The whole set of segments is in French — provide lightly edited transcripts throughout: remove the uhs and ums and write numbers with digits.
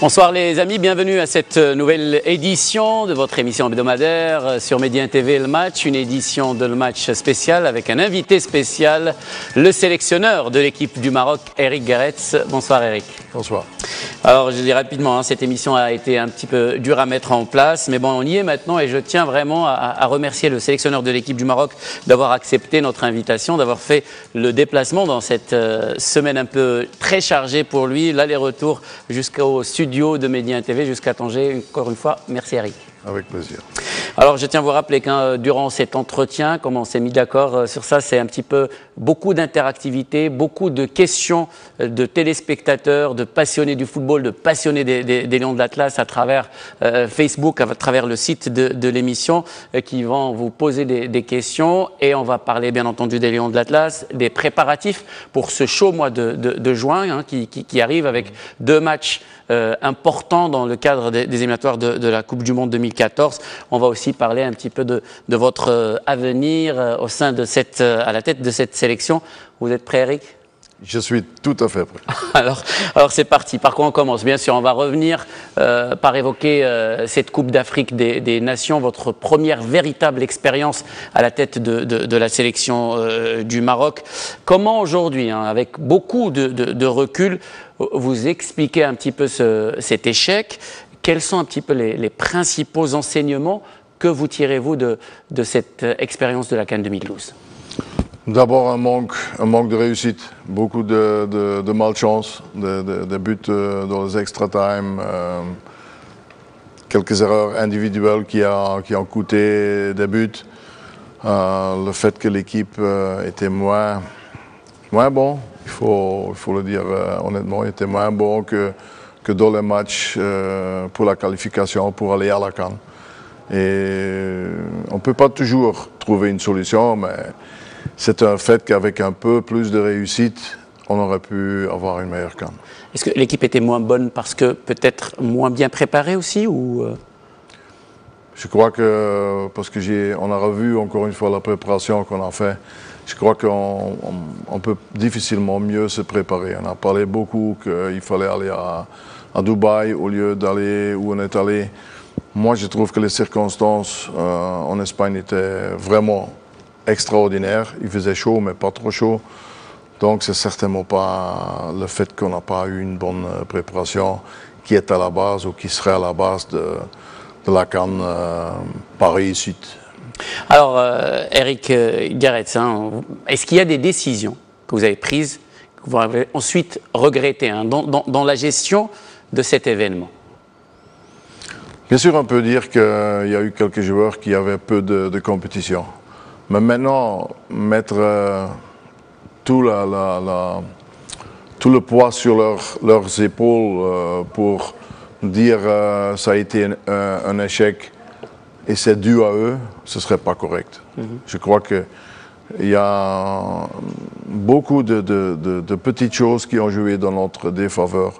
Bonsoir les amis, bienvenue à cette nouvelle édition de votre émission hebdomadaire sur Média TV Le Match, une édition de Le Match spéciale avec un invité spécial, le sélectionneur de l'équipe du Maroc, Eric Guéretz. Bonsoir Eric. Bonsoir. Alors je dis rapidement, cette émission a été un petit peu dure à mettre en place, mais bon, on y est maintenant et je tiens vraiment à remercier le sélectionneur de l'équipe du Maroc d'avoir accepté notre invitation, d'avoir fait le déplacement dans cette semaine un peu très chargée pour lui, l'aller-retour jusqu'au studio de Média TV, jusqu'à Tanger. Encore une fois, merci Eric. Avec plaisir. Alors je tiens à vous rappeler que durant cet entretien, comme on s'est mis d'accord sur ça, c'est un petit peu beaucoup d'interactivité, beaucoup de questions de téléspectateurs, de passionnés du football, de passionnés des Lions de l'Atlas à travers Facebook, à travers le site de l'émission, qui vont vous poser des questions. Et on va parler bien entendu des Lions de l'Atlas, des préparatifs pour ce chaud mois de juin qui arrive avec 2 matchs important dans le cadre des éliminatoires de la Coupe du Monde 2014. On va aussi parler un petit peu de votre avenir au sein de à la tête de cette sélection. Vous êtes prêt, Eric ? Je suis tout à fait prêt. Alors c'est parti. Par quoi on commence ? Bien sûr, on va revenir par évoquer cette Coupe d'Afrique des Nations, votre première véritable expérience à la tête de la sélection du Maroc. Comment aujourd'hui, avec beaucoup de recul, vous expliquez un petit peu cet échec? Quels sont un petit peu les principaux enseignements que vous tirez-vous de cette expérience de la CAN 2012? D'abord un manque de réussite, beaucoup de malchance, des buts dans les extra time, quelques erreurs individuelles qui ont coûté des buts, le fait que l'équipe était moins bon, il faut le dire honnêtement, était moins bon que dans les matchs pour la qualification, pour aller à la CAN. Et on ne peut pas toujours trouver une solution, mais c'est un fait qu'avec un peu plus de réussite, on aurait pu avoir une meilleure CAN. Est-ce que l'équipe était moins bonne parce que peut-être moins bien préparée aussi ou Je crois que, parce qu'on a revu encore une fois la préparation qu'on a fait, je crois qu'on peut difficilement mieux se préparer. On a parlé beaucoup qu'il fallait aller à Dubaï au lieu d'aller où on est allé. Moi, je trouve que les circonstances en Espagne étaient vraiment extraordinaires. Il faisait chaud, mais pas trop chaud. Donc, c'est certainement pas le fait qu'on n'a pas eu une bonne préparation qui est à la base ou qui serait à la base de la CAN par réussite. Alors, Eric Guéretz, est-ce qu'il y a des décisions que vous avez prises, que vous avez ensuite regrettées dans la gestion de cet événement? Bien sûr, on peut dire qu'il y a eu quelques joueurs qui avaient peu de compétition. Mais maintenant, mettre tout le poids sur leurs épaules pour dire que ça a été un échec et c'est dû à eux, ce ne serait pas correct. Je crois qu'il y a beaucoup de petites choses qui ont joué dans notre défaveur.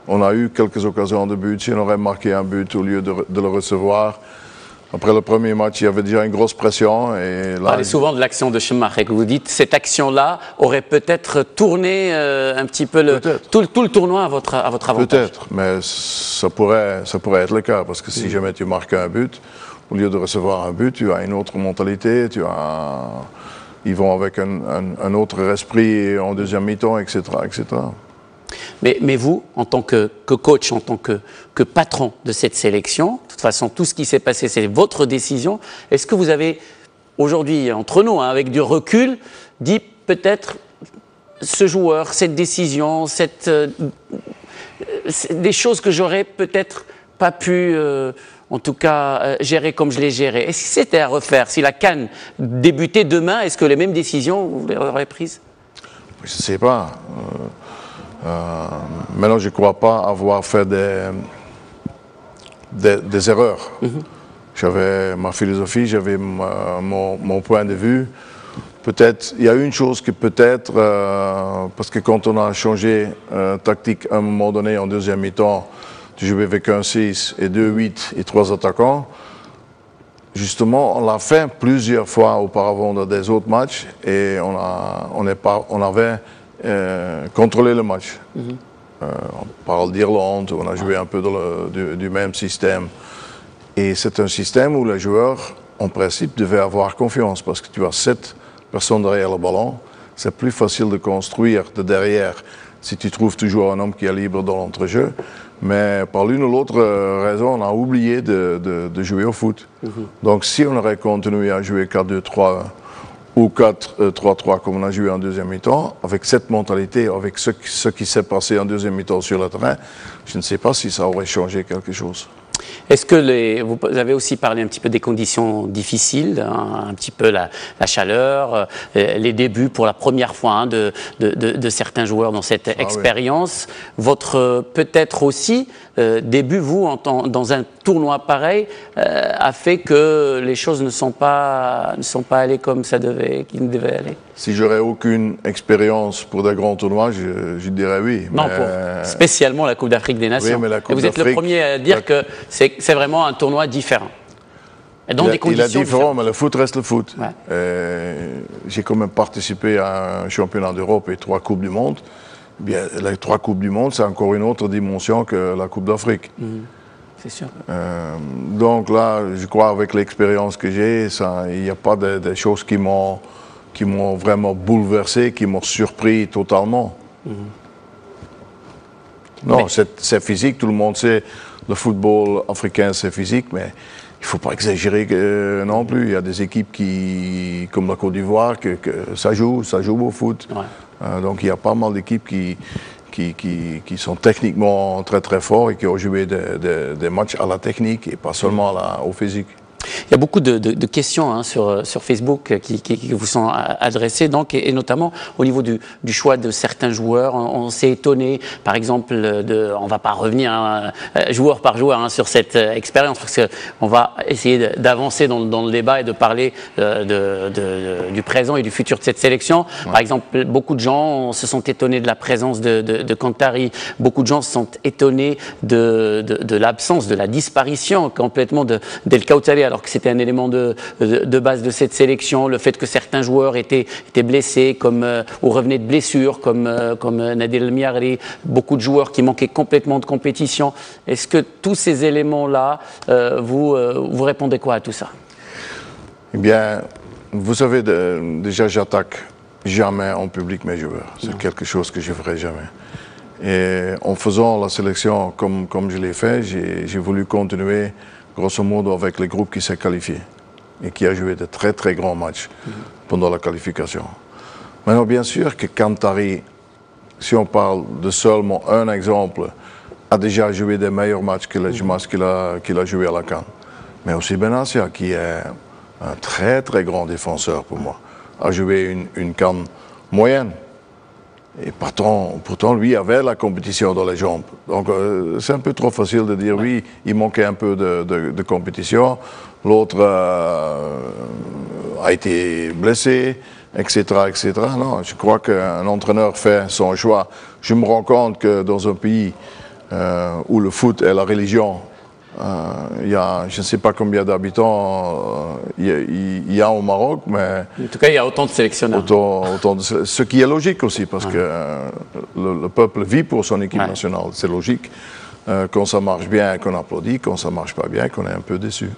On a eu quelques occasions de but. Si on aurait marqué un but au lieu de le recevoir, après le premier match, il y avait déjà une grosse pression. Et là, vous parlez souvent de l'action de Chemmarek. Vous dites que cette action-là aurait peut-être tourné un petit peu tout le tournoi à votre avantage. Peut-être, mais ça pourrait être le cas. Parce que si jamais tu marques un but, au lieu de recevoir un but, tu as une autre mentalité, ils vont avec un autre esprit en deuxième mi-temps, etc., etc. Mais vous, en tant que coach, en tant que patron de cette sélection, de toute façon, tout ce qui s'est passé, c'est votre décision. Est-ce que vous avez, aujourd'hui, entre nous, avec du recul, dit peut-être ce joueur, cette décision, des choses que j'aurais peut-être pas pu, en tout cas, gérer comme je l'ai géré? Est-ce que c'était à refaire? Si la CAN débutait demain, est-ce que les mêmes décisions, vous les aurez prises? Je ne sais pas. Maintenant, je ne crois pas avoir fait des erreurs. J'avais ma philosophie, j'avais mon point de vue. Peut-être, il y a une chose que peut-être, parce que quand on a changé tactique à un moment donné en deuxième mi-temps, tu jouais avec un 6 et 2-8 et 3 attaquants. Justement, on l'a fait plusieurs fois auparavant dans des autres matchs et on avait contrôlé le match. On parle d'Irlande, on a joué un peu du même système. Et c'est un système où les joueurs, en principe, devaient avoir confiance parce que tu as 7 personnes derrière le ballon. C'est plus facile de construire de derrière si tu trouves toujours un homme qui est libre dans l'entrejeu. Mais par l'une ou l'autre raison, on a oublié de jouer au foot. Donc si on aurait continué à jouer 4-2-3 ou 4-3-3 comme on a joué en deuxième mi-temps, avec cette mentalité, avec ce qui s'est passé en deuxième mi-temps sur le terrain, je ne sais pas si ça aurait changé quelque chose. Est-ce que vous avez aussi parlé un petit peu des conditions difficiles, hein, un petit peu la chaleur, les débuts pour la première fois hein, de certains joueurs dans cette expérience. Oui. Votre peut-être aussi début, vous, dans un tournoi pareil, a fait que les choses ne sont pas allées comme qu'ils devaient aller. Si j'aurais aucune expérience pour des grands tournois, je dirais oui. Non, pour spécialement la Coupe d'Afrique des Nations. Oui, mais la Coupe et vous êtes le premier à dire que c'est vraiment un tournoi différent. Et dans des conditions il est différent, mais le foot reste le foot. Ouais. J'ai quand même participé à un championnat d'Europe et 3 Coupes du Monde. Bien, les 3 Coupes du Monde, c'est encore une autre dimension que la Coupe d'Afrique. C'est sûr. Donc là, je crois avec l'expérience que j'ai, il n'y a pas des choses qui m'ont vraiment bouleversé, qui m'ont surpris totalement. Non, c'est physique, tout le monde sait, le football africain c'est physique, mais il ne faut pas exagérer non plus. Il y a des équipes comme la Côte d'Ivoire, que ça joue au foot. Ouais. Donc il y a pas mal d'équipes qui sont techniquement très très forts et qui ont joué des matchs à la technique et pas seulement au physique. Il y a beaucoup de questions hein, sur Facebook qui vous sont adressées, donc, et notamment au niveau du choix de certains joueurs. On s'est étonné, par exemple, on ne va pas revenir hein, joueur par joueur hein, sur cette expérience, parce qu'on va essayer d'avancer dans le débat et de parler du présent et du futur de cette sélection. Ouais. Par exemple, beaucoup de gens se sont étonnés de la présence de Kantari. Beaucoup de gens se sont étonnés de l'absence, de la disparition complètement d'El Kawthari, alors que c'était un élément de base de cette sélection, le fait que certains joueurs étaient blessés ou revenaient de blessures, comme Nadir El Miari, beaucoup de joueurs qui manquaient complètement de compétition. Est-ce que tous ces éléments-là, vous répondez quoi à tout ça? Eh bien, vous savez, déjà j'attaque jamais en public mes joueurs. C'est quelque chose que je ne ferai jamais. Et en faisant la sélection comme je l'ai fait, j'ai voulu continuer grosso modo avec le groupe qui s'est qualifié et qui a joué de très très grands matchs pendant la qualification. Maintenant, bien sûr que Kantari, si on parle de seulement un exemple, a déjà joué des meilleurs matchs que les matchs qu'il a joué à la CAN. Mais aussi Benassia, qui est un très très grand défenseur pour moi, a joué une CAN moyenne. Et pourtant, lui avait la compétition dans les jambes. Donc, c'est un peu trop facile de dire oui, il manquait un peu de compétition. L'autre a été blessé, etc., etc. Non, je crois qu'un entraîneur fait son choix. Je me rends compte que dans un pays où le foot est la religion, il y a, je ne sais pas combien d'habitants il y a au Maroc, mais... En tout cas, il y a autant de sélectionneurs. Ce qui est logique aussi, parce que le peuple vit pour son équipe nationale. C'est logique. Quand ça marche bien, qu'on applaudit. Quand ça ne marche pas bien, qu'on est un peu déçu.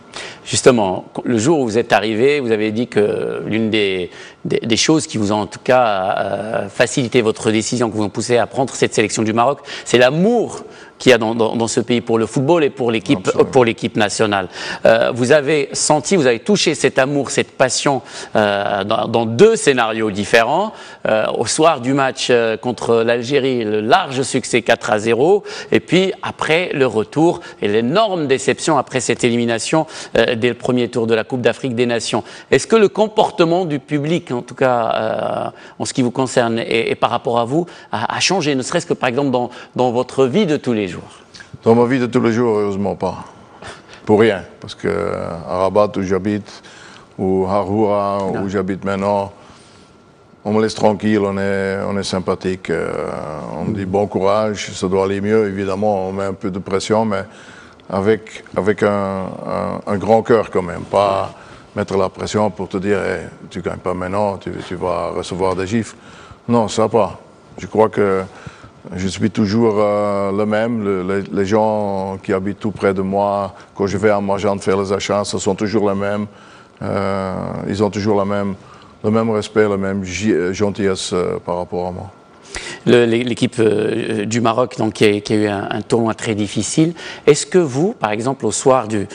Justement, le jour où vous êtes arrivé, vous avez dit que l'une des choses qui vous ont en tout cas facilité votre décision, que vous ont poussé à prendre cette sélection du Maroc, c'est l'amour qu'il y a dans ce pays pour le football et pour l'équipe nationale. Vous avez senti, vous avez touché cet amour, cette passion dans 2 scénarios différents. Au soir du match contre l'Algérie, le large succès 4-0, et puis après le retour et l'énorme déception après cette élimination dès le premier tour de la Coupe d'Afrique des Nations. Est-ce que le comportement du public, en tout cas en ce qui vous concerne et par rapport à vous, a changé, ne serait-ce que par exemple dans votre vie de tous les jours? Dans ma vie de tous les jours, heureusement pas. Pour rien. Parce qu'à Rabat, où j'habite, ou Haroura, où j'habite maintenant, on me laisse tranquille, on est sympathique. On me dit bon courage, ça doit aller mieux, évidemment. On met un peu de pression, mais avec un grand cœur quand même. Pas mettre la pression pour te dire hey, tu ne gagnes pas maintenant, tu vas recevoir des gifles. Non, ça pas. Je crois que Je suis toujours le même. Les gens qui habitent tout près de moi, quand je vais à Marjan faire les achats, ce sont toujours les mêmes. Ils ont toujours le même respect, la même gentillesse par rapport à moi. L'équipe du Maroc donc, qui a eu un tournoi très difficile. Est-ce que vous, par exemple, au soir du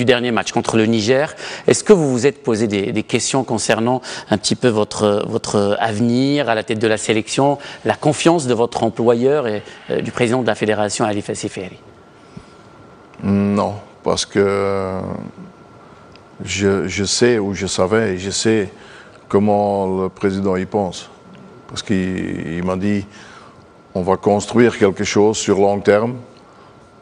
dernier match contre le Niger, est-ce que vous vous êtes posé des questions concernant un petit peu votre avenir à la tête de la sélection, la confiance de votre employeur et du président de la fédération, Ali Fassiferi? Non, parce que je sais, ou je savais, et je sais comment le président y pense. Parce qu'il m'a dit, on va construire quelque chose sur long terme,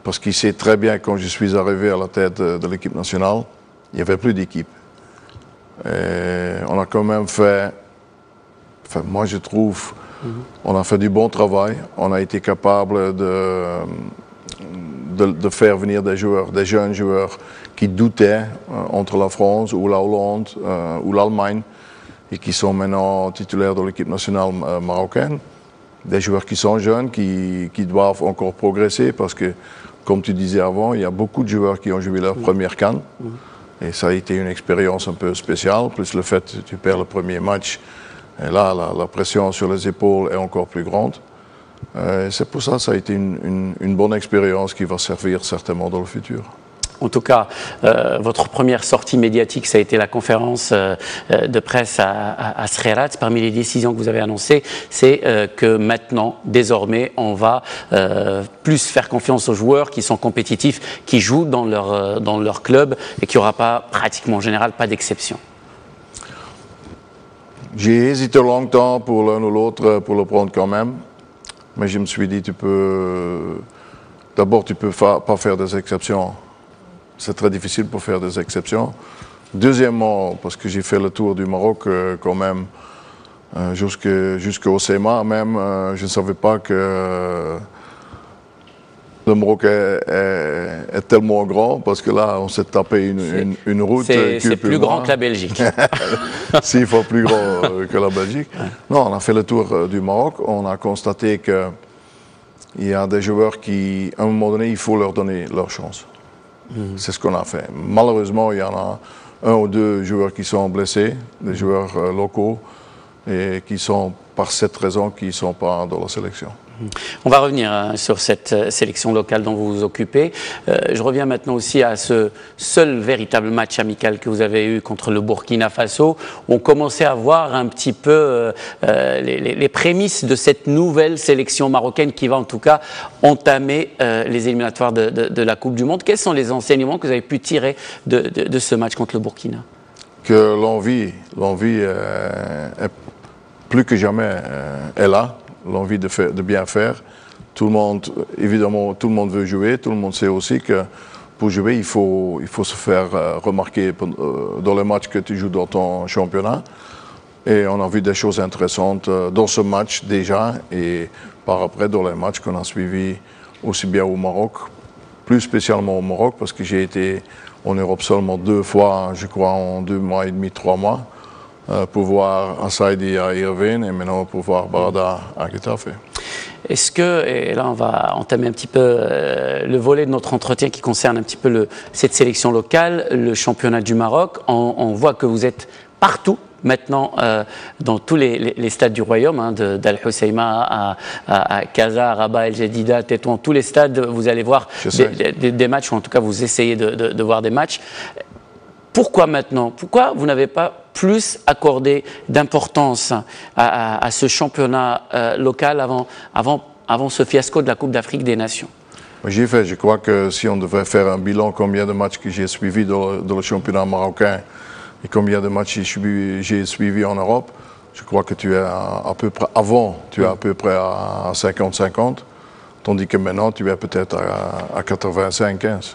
parce qu'il sait très bien, quand je suis arrivé à la tête de l'équipe nationale, il n'y avait plus d'équipe. On a quand même fait, enfin moi je trouve, on a fait du bon travail, on a été capable de faire venir des joueurs, des jeunes joueurs qui doutaient entre la France ou la Hollande ou l'Allemagne, et qui sont maintenant titulaires de l'équipe nationale marocaine. Des joueurs qui sont jeunes, qui doivent encore progresser, parce que, comme tu disais avant, il y a beaucoup de joueurs qui ont joué leur première CAN. Et ça a été une expérience un peu spéciale, plus le fait que tu perds le premier match. Et là, la pression sur les épaules est encore plus grande. C'est pour ça que ça a été une bonne expérience qui va servir certainement dans le futur. En tout cas, votre première sortie médiatique, ça a été la conférence de presse à Srerat. Parmi les décisions que vous avez annoncées, c'est que maintenant, désormais, on va plus faire confiance aux joueurs qui sont compétitifs, qui jouent dans leur club et qu'il n'y aura pas, pratiquement en général, pas d'exception. J'ai hésité longtemps pour l'un ou l'autre pour le prendre quand même. Mais je me suis dit, d'abord, tu ne peux pas faire des exceptions. C'est très difficile pour faire des exceptions. Deuxièmement, parce que j'ai fait le tour du Maroc quand même, jusqu'au CMA même, je ne savais pas que le Maroc est tellement grand, parce que là, on s'est tapé une route. C'est plus grand que la Belgique. 6 fois plus grand que la Belgique. Ouais. Non, on a fait le tour du Maroc. On a constaté qu'il y a des joueurs qui, à un moment donné, il faut leur donner leur chance. C'est ce qu'on a fait. Malheureusement, il y en a 1 ou 2 joueurs qui sont blessés, des joueurs locaux, et qui sont, par cette raison, qui ne sont pas dans la sélection. On va revenir sur cette sélection locale dont vous vous occupez. Je reviens maintenant aussi à ce seul véritable match amical que vous avez eu contre le Burkina Faso, où on commençait à voir un petit peu les prémices de cette nouvelle sélection marocaine qui va en tout cas entamer les éliminatoires de la Coupe du Monde. Quels sont les enseignements que vous avez pu tirer de ce match contre le Burkina? Que l'envie est plus que jamais est là. L'envie de bien faire. Tout le monde, évidemment, tout le monde veut jouer. Tout le monde sait aussi que pour jouer, il faut se faire remarquer dans les matchs que tu joues dans ton championnat. Et on a vu des choses intéressantes dans ce match déjà, et par après dans les matchs qu'on a suivis aussi bien au Maroc, plus spécialement au Maroc, parce que j'ai été en Europe seulement 2 fois, je crois, en 2 mois et demi, 3 mois. Pour voir Assaidi à Irvine et maintenant pour voir Barada à Getafe. Est-ce que, et là on va entamer un petit peu le volet de notre entretien qui concerne un petit peu cette sélection locale, le championnat du Maroc, on voit que vous êtes partout maintenant dans tous les stades du royaume, d'Al Hoceima à Casa, à Rabat, El Jadida, Tétouan, tous les stades, vous allez voir des matchs, ou en tout cas vous essayez de voir des matchs. Pourquoi maintenant? Pourquoi vous n'avez pas plus accordé d'importance à ce championnat local avant ce fiasco de la Coupe d'Afrique des Nations? Je crois que si on devait faire un bilan, combien de matchs que j'ai suivis dans le championnat marocain et combien de matchs j'ai suivis en Europe, je crois que tu es à peu près, avant, tu es à peu près à 50-50, tandis que maintenant tu es peut-être à 85-15.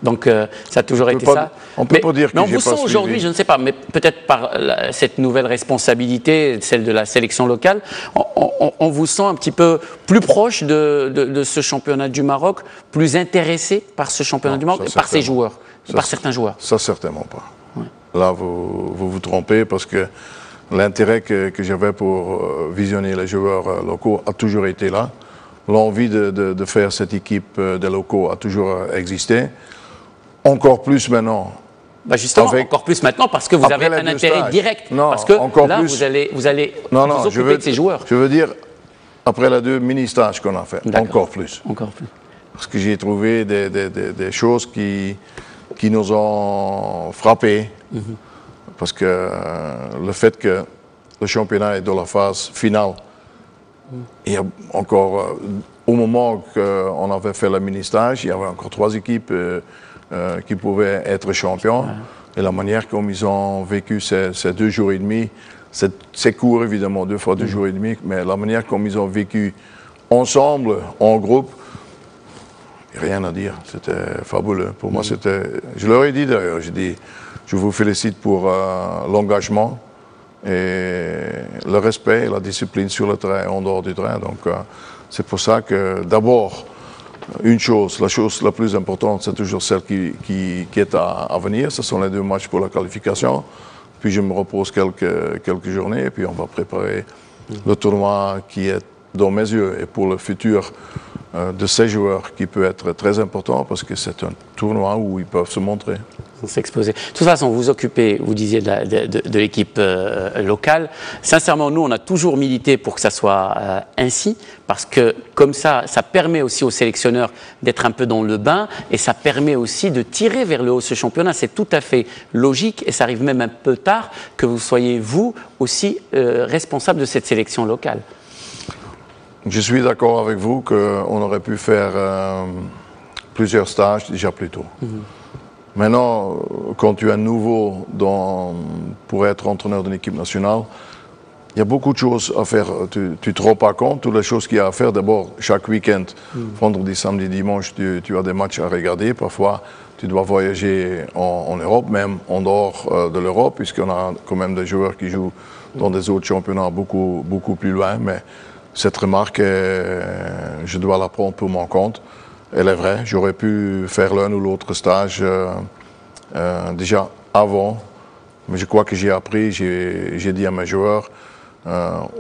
Donc ça a toujours été ça. On peut pas dire que j'ai pas suivi. Mais on vous sent aujourd'hui, je ne sais pas, mais peut-être par cette nouvelle responsabilité, celle de la sélection locale, on vous sent un petit peu plus proche de ce championnat du Maroc, plus intéressé par ce championnat du Maroc, par ses joueurs, par certains joueurs. Ça certainement pas. Ouais. Là, vous trompez, parce que l'intérêt que j'avais pour visionner les joueurs locaux a toujours été là. L'envie de faire cette équipe des locaux a toujours existé. Encore plus maintenant. Bah justement, encore plus maintenant parce que vous avez un intérêt direct. Non, parce que encore là, plus. vous allez vous occuper de ces joueurs. Je veux dire, après les 2 mini-stages qu'on a fait, encore plus. Encore plus. Parce que j'ai trouvé des choses qui nous ont frappés. Parce que le fait que le championnat est dans la phase finale, il y a encore, au moment qu'on avait fait le mini-stage, il y avait encore 3 équipes qui pouvaient être champions. Et la manière comme ils ont vécu ces 2 jours et demi, c'est court évidemment, 2 fois 2 jours et demi, mais la manière comme ils ont vécu ensemble, en groupe, rien à dire, c'était fabuleux. Pour moi, c'était. Je leur ai dit d'ailleurs, j'ai dit, je vous félicite pour l'engagement et le respect et la discipline sur le terrain et en dehors du terrain. Donc, c'est pour ça que d'abord, la chose la plus importante, c'est toujours celle qui est à venir. Ce sont les 2 matchs pour la qualification. Puis je me repose quelques journées et puis on va préparer le tournoi qui est dans mes yeux et pour le futur de ces joueurs qui peut être très important parce que c'est un tournoi où ils peuvent se montrer. S'exposer. De toute façon, vous occupez, vous disiez, de l'équipe locale. Sincèrement, nous, on a toujours milité pour que ça soit ainsi, parce que comme ça permet aussi aux sélectionneurs d'être un peu dans le bain, et ça permet aussi de tirer vers le haut ce championnat. C'est tout à fait logique, et ça arrive même un peu tard que vous soyez, vous, aussi responsable de cette sélection locale. Je suis d'accord avec vous qu'on aurait pu faire plusieurs stages déjà plus tôt. Maintenant, quand tu es nouveau pour être entraîneur d'une équipe nationale, il y a beaucoup de choses à faire. Tu ne te rends pas compte, toutes les choses qu'il y a à faire. D'abord, chaque week-end, vendredi, samedi, dimanche, tu as des matchs à regarder. Parfois, tu dois voyager en Europe, même en dehors de l'Europe, puisqu'on a quand même des joueurs qui jouent dans des autres championnats beaucoup plus loin. Mais cette remarque, je dois la prendre pour mon compte. Elle est vraie, j'aurais pu faire l'un ou l'autre stage déjà avant, mais je crois que j'ai appris, j'ai dit à mes joueurs,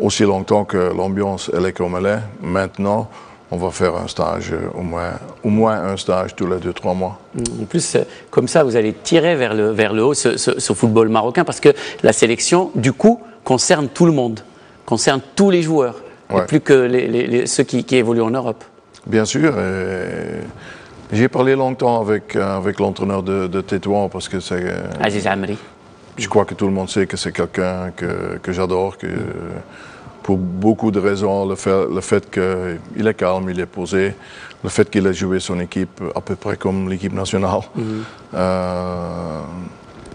aussi longtemps que l'ambiance elle est comme elle est, maintenant on va faire un stage, au moins un stage tous les 2-3 mois. En plus, comme ça, vous allez tirer vers le haut ce football marocain, parce que la sélection, du coup, concerne tout le monde, concerne tous les joueurs, et plus que ceux qui évoluent en Europe. Bien sûr. J'ai parlé longtemps avec l'entraîneur de Tétouan parce que c'est. Aziz Amri. Je crois que tout le monde sait que c'est quelqu'un que j'adore, pour beaucoup de raisons. Le fait qu'il est calme, il est posé, le fait qu'il ait joué son équipe à peu près comme l'équipe nationale.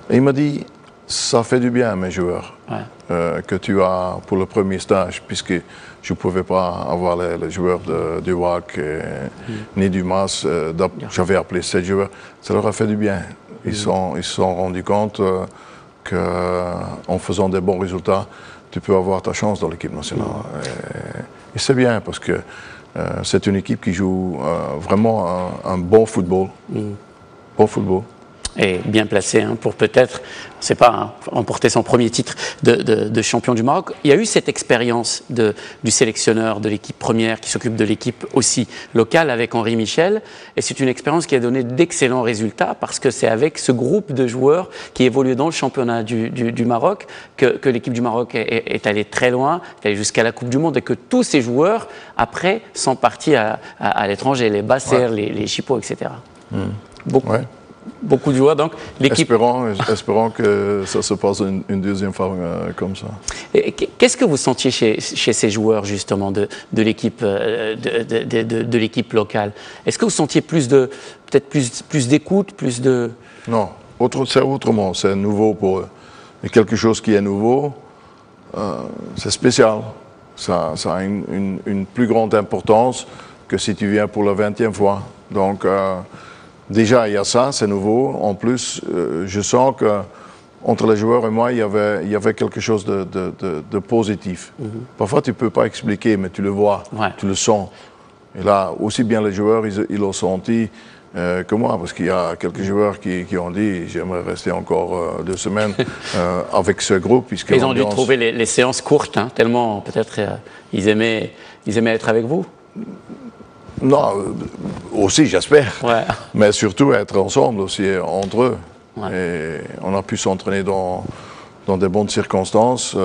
Et il m'a dit, ça fait du bien à mes joueurs que tu as pour le premier stage, puisque je ne pouvais pas avoir les joueurs du WAC ni du MAS. J'avais appelé 7 joueurs. Ça leur a fait du bien. Ils se sont rendus compte qu'en faisant des bons résultats, tu peux avoir ta chance dans l'équipe nationale. Et c'est bien parce que c'est une équipe qui joue vraiment un bon football. Bon football. Et bien placé pour peut-être, je ne sais pas, remporter son premier titre de champion du Maroc. Il y a eu cette expérience du sélectionneur de l'équipe première qui s'occupe de l'équipe aussi locale avec Henri Michel. Et c'est une expérience qui a donné d'excellents résultats parce que c'est avec ce groupe de joueurs qui évoluent dans le championnat du Maroc que l'équipe du Maroc est allée très loin, est allée jusqu'à la Coupe du Monde et que tous ces joueurs, après, sont partis à l'étranger, les Basser, les Chippo, etc. Beaucoup de joueurs, donc l'équipe. Espérons que ça se passe une deuxième fois comme ça. Qu'est-ce que vous sentiez chez ces joueurs justement de l'équipe locale? Est-ce que vous sentiez peut-être plus d'écoute, plus de... Non, c'est autrement, c'est nouveau pour eux. Et quelque chose qui est nouveau, c'est spécial. Ça a une plus grande importance que si tu viens pour la 20e fois. Donc déjà, il y a ça, c'est nouveau. En plus, je sens qu'entre les joueurs et moi, il y avait quelque chose de positif. Parfois, tu ne peux pas expliquer, mais tu le vois, tu le sens. Et là, aussi bien les joueurs, ils l'ont senti. que moi, parce qu'il y a quelques joueurs qui ont dit j'aimerais rester encore 2 semaines avec ce groupe. Ils ont dû trouver les séances courtes, hein, tellement peut-être ils aimaient être avec vous. Non, aussi j'espère, ouais. Mais surtout être ensemble aussi, entre eux. Ouais. Et on a pu s'entraîner dans de bonnes circonstances,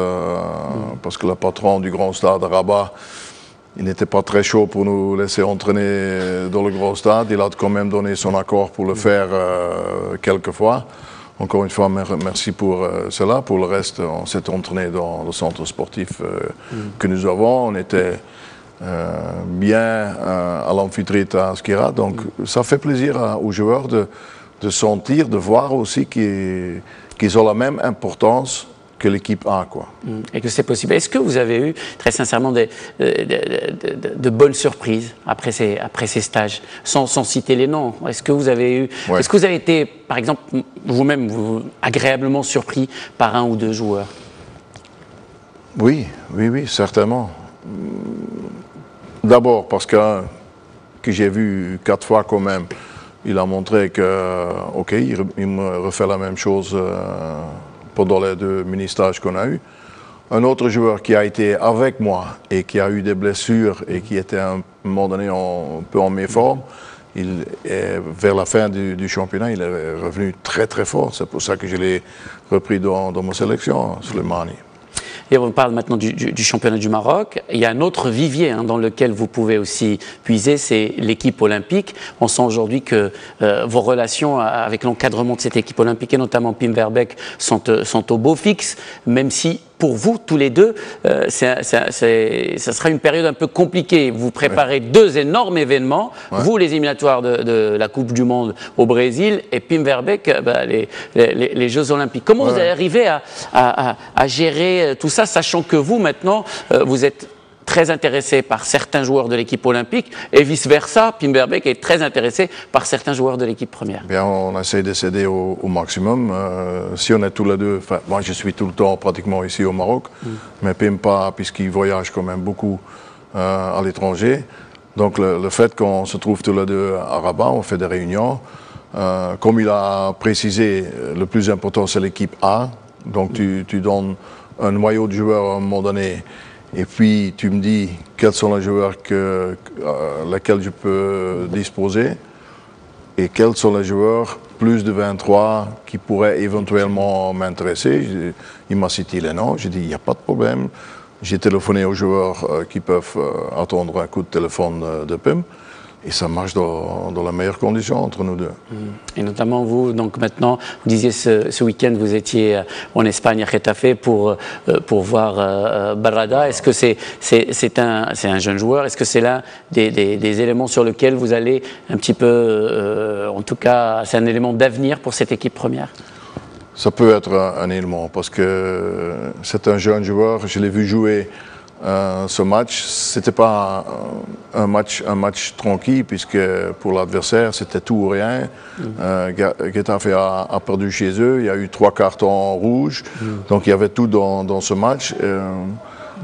parce que le patron du Grand Stade à Rabat, il n'était pas très chaud pour nous laisser entraîner dans le Grand Stade. Il a quand même donné son accord pour le faire quelques fois. Encore une fois, merci pour cela. Pour le reste, on s'est entraîné dans le centre sportif que nous avons. On était bien à l'amphithéâtre à Skira. Donc ça fait plaisir aux joueurs de sentir, de voir aussi qu'ils ont la même importance que l'équipe A, quoi. Et que c'est possible. Est-ce que vous avez eu, très sincèrement, de bonnes surprises après ces stages, sans citer les noms? Est-ce que vous avez eu, ouais. Est-ce que vous avez été, par exemple, vous-même, agréablement surpris par un ou deux joueurs? Oui, certainement. D'abord parce que j'ai vu 4 fois quand même, il a montré que, ok, il me refait la même chose pendant les 2 mini-stages qu'on a eus. Un autre joueur qui a été avec moi et qui a eu des blessures et qui était à un moment donné un peu en méforme, vers la fin du championnat, il est revenu très très fort. C'est pour ça que je l'ai repris dans ma sélection, Slimani. Et on parle maintenant du championnat du Maroc. Il y a un autre vivier dans lequel vous pouvez aussi puiser, c'est l'équipe olympique. On sent aujourd'hui que vos relations avec l'encadrement de cette équipe olympique, et notamment Pim Verbeek, sont au beau fixe, même si pour vous, tous les deux, ça sera une période un peu compliquée. Vous préparez 2 énormes événements, vous, les éliminatoires de la Coupe du Monde au Brésil, et Pim Verbeek, les Jeux Olympiques. Comment vous allez arriver à gérer tout ça, sachant que vous, maintenant, vous êtes très intéressé par certains joueurs de l'équipe olympique et vice-versa, Pim Verbeek est très intéressé par certains joueurs de l'équipe première. Bien, on essaie de s'aider au maximum. Si on est tous les deux, moi je suis tout le temps pratiquement ici au Maroc, mais Pim pas, puisqu'il voyage quand même beaucoup à l'étranger. Donc le fait qu'on se trouve tous les deux à Rabat, on fait des réunions. Comme il a précisé, le plus important c'est l'équipe A. Donc tu donnes un noyau de joueurs à un moment donné. Et puis, tu me dis quels sont les joueurs lesquels je peux disposer et quels sont les joueurs plus de 23 qui pourraient éventuellement m'intéresser. Il m'a cité les noms, j'ai dit il n'y a pas de problème. J'ai téléphoné aux joueurs qui peuvent attendre un coup de téléphone de Pim. Et ça marche dans la meilleure condition entre nous deux. Et notamment vous, donc maintenant, vous disiez ce week-end, vous étiez en Espagne à Getafe pour voir Barrada. Est-ce que c'est un jeune joueur? Est-ce que c'est l'un des éléments sur lesquels vous allez un petit peu, en tout cas, c'est un élément d'avenir pour cette équipe première? Ça peut être un élément parce que c'est un jeune joueur. Je l'ai vu jouer. Ce match, c'était pas un match tranquille puisque pour l'adversaire c'était tout ou rien. Getafe a perdu chez eux, il y a eu 3 cartons rouges, donc il y avait tout dans ce match.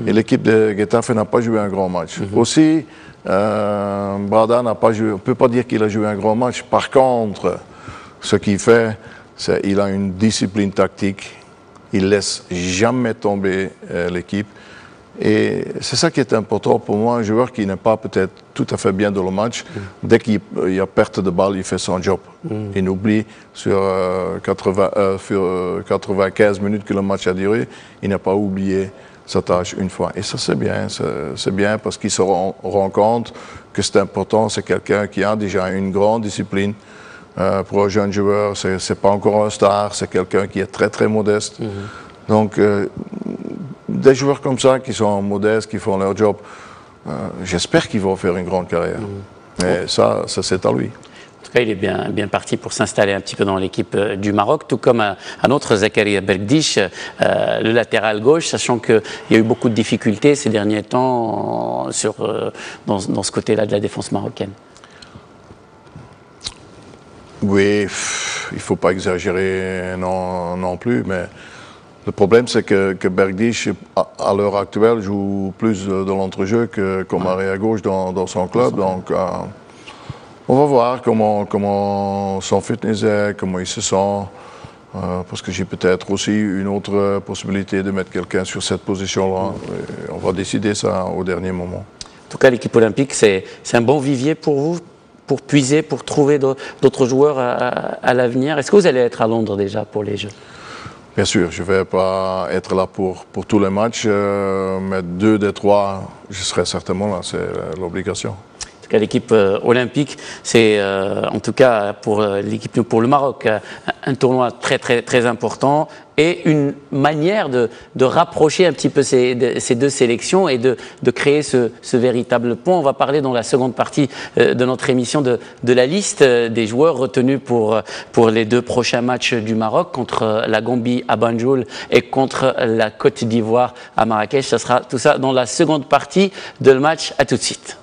Et l'équipe de Getafe n'a pas joué un grand match. Aussi, Brada n'a pas joué. On peut pas dire qu'il a joué un grand match. Par contre, ce qu'il fait, c'est qu'il a une discipline tactique. Il laisse jamais tomber l'équipe. Et c'est ça qui est important pour moi, un joueur qui n'est pas peut-être tout à fait bien dans le match, dès qu'il y a perte de balle, il fait son job. Il n'oublie sur 95 minutes que le match a duré, il n'a pas oublié sa tâche une fois. Et ça c'est bien parce qu'il se rend compte que c'est important, c'est quelqu'un qui a déjà une grande discipline. Pour un jeune joueur, c'est pas encore un star, c'est quelqu'un qui est très très modeste. Donc, des joueurs comme ça qui sont modestes, qui font leur job, j'espère qu'ils vont faire une grande carrière. Mais ça c'est à lui. En tout cas, il est bien parti pour s'installer un petit peu dans l'équipe du Maroc, tout comme un autre Zakaria Bergdish, le latéral gauche, sachant qu'il y a eu beaucoup de difficultés ces derniers temps dans ce côté-là de la défense marocaine. Oui, il ne faut pas exagérer non plus, mais le problème c'est que Bergdish, à l'heure actuelle, joue plus de l'entrejeu comme arrière gauche dans son club. Donc, On va voir comment son fitness est, comment il se sent. Parce que j'ai peut-être aussi une autre possibilité de mettre quelqu'un sur cette position-là. On va décider ça au dernier moment. En tout cas, l'équipe olympique, c'est un bon vivier pour vous, pour puiser, pour trouver d'autres joueurs à l'avenir. Est-ce que vous allez être à Londres déjà pour les Jeux? Bien sûr, je ne vais pas être là pour tous les matchs, mais 2 des 3, je serai certainement là, c'est l'obligation. En tout cas, l'équipe olympique, c'est en tout cas pour l'équipe pour le Maroc un tournoi très important et une manière de rapprocher un petit peu ces 2 sélections et de créer ce véritable pont. On va parler dans la seconde partie de notre émission de la liste des joueurs retenus pour les 2 prochains matchs du Maroc contre la Gambie à Banjul et contre la Côte d'Ivoire à Marrakech. Ça sera tout ça dans la seconde partie de le match. À tout de suite.